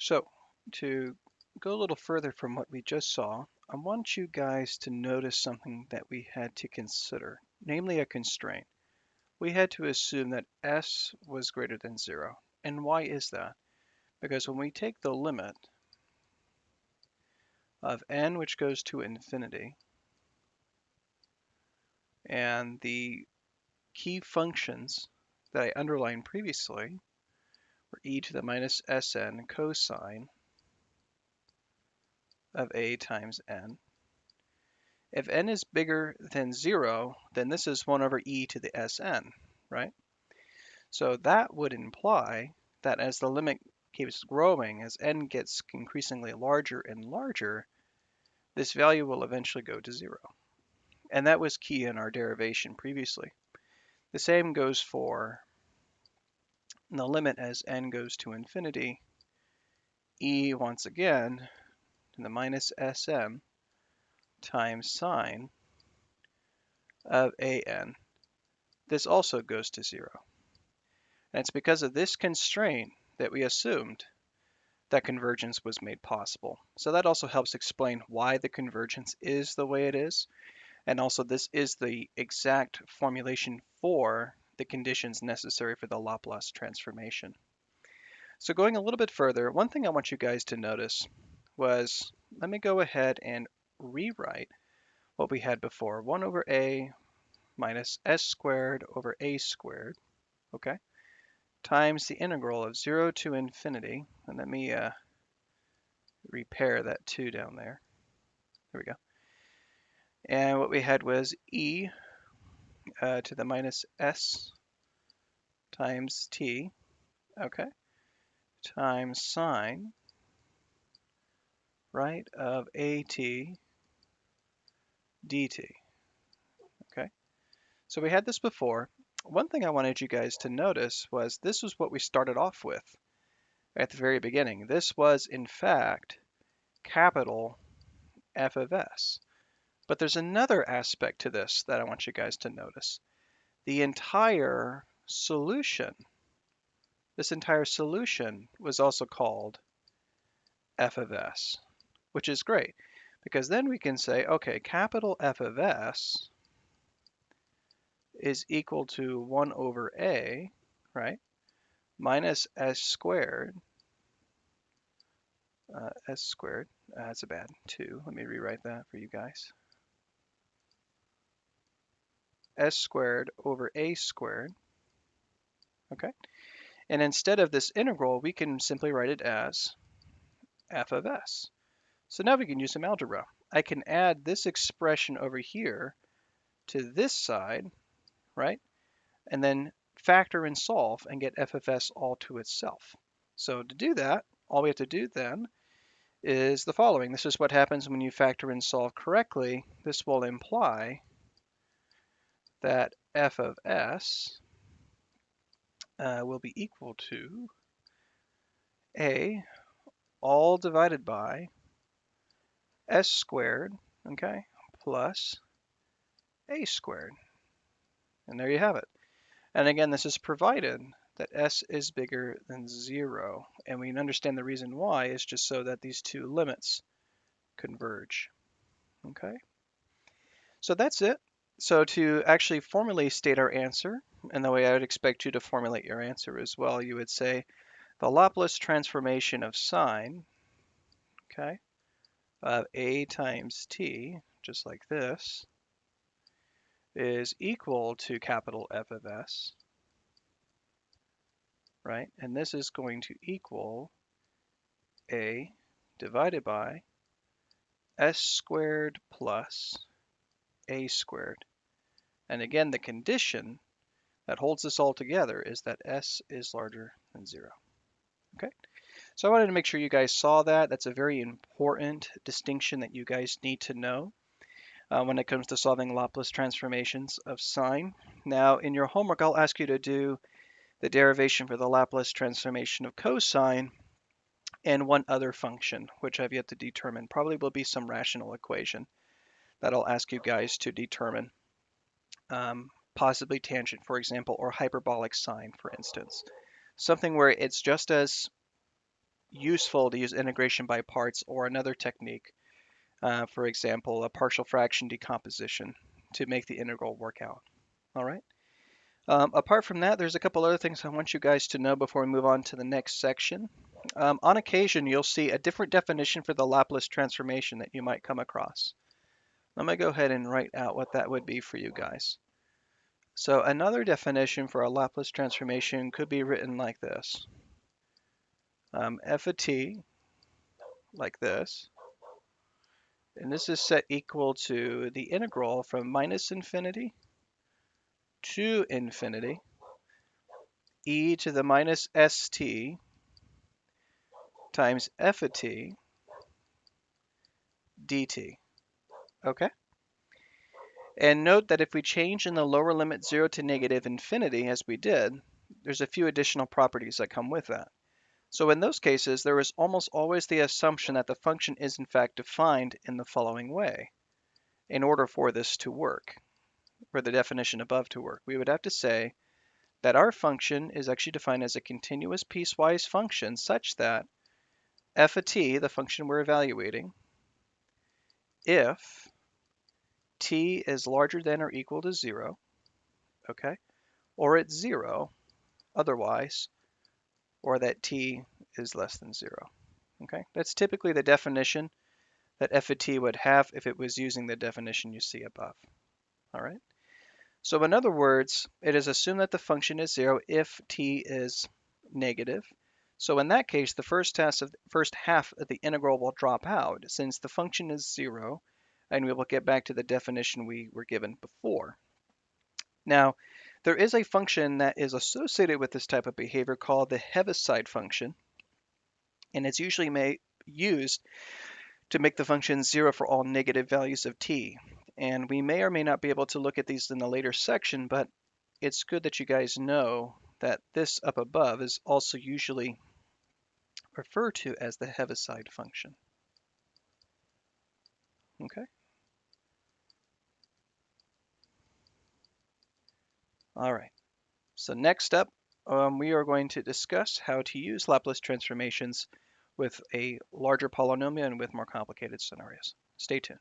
So to go a little further from what we just saw, I want you guys to notice something that we had to consider, namely a constraint. We had to assume that s was greater than 0. And why is that? Because when we take the limit of n which goes to infinity and the key functions that I underlined previously were e to the minus sn cosine of a times n. If n is bigger than 0, then this is 1 over e to the sn, right? So that would imply that as the limit keeps growing, as n gets increasingly larger and larger, this value will eventually go to 0. And that was key in our derivation previously. The same goes for the limit as n goes to infinity, e once again to the minus sm times sine of an. This also goes to 0. And it's because of this constraint that we assumed that convergence was made possible. So that also helps explain why the convergence is the way it is. And also this is the exact formulation for the conditions necessary for the Laplace transformation. So going a little bit further, one thing I want you guys to notice was, let me go ahead and rewrite what we had before, 1 over a minus s squared over a squared, okay, times the integral of 0 to infinity, and let me repair that 2 down there. There we go. And what we had was e to the minus s times t, okay, times sine, right, of at dt, okay. So we had this before. One thing I wanted you guys to notice was this was what we started off with at the very beginning. This was, in fact, capital F of s. But there's another aspect to this that I want you guys to notice. The entire solution, this entire solution was also called F of s, which is great because then we can say, okay, capital F of s is equal to 1 over a, right, minus s squared, that's a bad 2. Let me rewrite that for you guys. S squared over a squared, okay? And instead of this integral, we can simply write it as f of s. So now we can use some algebra. I can add this expression over here to this side, right? And then factor and solve and get f of s all to itself. So to do that, all we have to do then is the following. This is what happens when you factor and solve correctly. This will imply that f of s will be equal to a all divided by s squared, okay, plus a squared. And there you have it. And again, this is provided that s is bigger than 0. And we understand the reason why is just so that these two limits converge. Okay, so that's it. So to actually formally state our answer, and the way I would expect you to formulate your answer as well, you would say the Laplace transformation of sine, okay, of a times t, just like this, is equal to capital F of s, right? And this is going to equal a divided by s squared plus a squared. And again, the condition that holds this all together is that s is larger than 0. Okay, so I wanted to make sure you guys saw that. That's a very important distinction that you guys need to know when it comes to solving Laplace transformations of sine. Now, in your homework, I'll ask you to do the derivation for the Laplace transformation of cosine and one other function, which I've yet to determine. Probably will be some rational equation that I'll ask you guys to determine. Possibly tangent, for example, or hyperbolic sine, for instance. Something where it's just as useful to use integration by parts or another technique, for example, a partial fraction decomposition to make the integral work out. All right. Apart from that, there's a couple other things I want you guys to know before we move on to the next section. On occasion, you'll see a different definition for the Laplace transformation that you might come across. I'm going to go ahead and write out what that would be for you guys. So another definition for a Laplace transformation could be written like this. F of t, like this, and this is set equal to the integral from minus infinity to infinity, e to the minus st times f of t dt. Okay? And note that if we change in the lower limit 0 to negative infinity, as we did, there's a few additional properties that come with that. So in those cases, there is almost always the assumption that the function is in fact defined in the following way. In order for this to work, for the definition above to work, we would have to say that our function is actually defined as a continuous piecewise function such that f of t, the function we're evaluating, if t is larger than or equal to 0, okay, or it's 0 otherwise, or that t is less than 0. Okay, that's typically the definition that f of t would have if it was using the definition you see above. All right. So in other words, it is assumed that the function is 0 if t is negative. So in that case, the first half of the integral will drop out since the function is 0, and we will get back to the definition we were given before. Now, there is a function that is associated with this type of behavior called the Heaviside function, and it's usually used to make the function 0 for all negative values of t. And we may or may not be able to look at these in a later section, but it's good that you guys know that this up above is also usually referred to as the Heaviside function. Okay? All right. So next up, we are going to discuss how to use Laplace transformations with a larger polynomial and with more complicated scenarios. Stay tuned.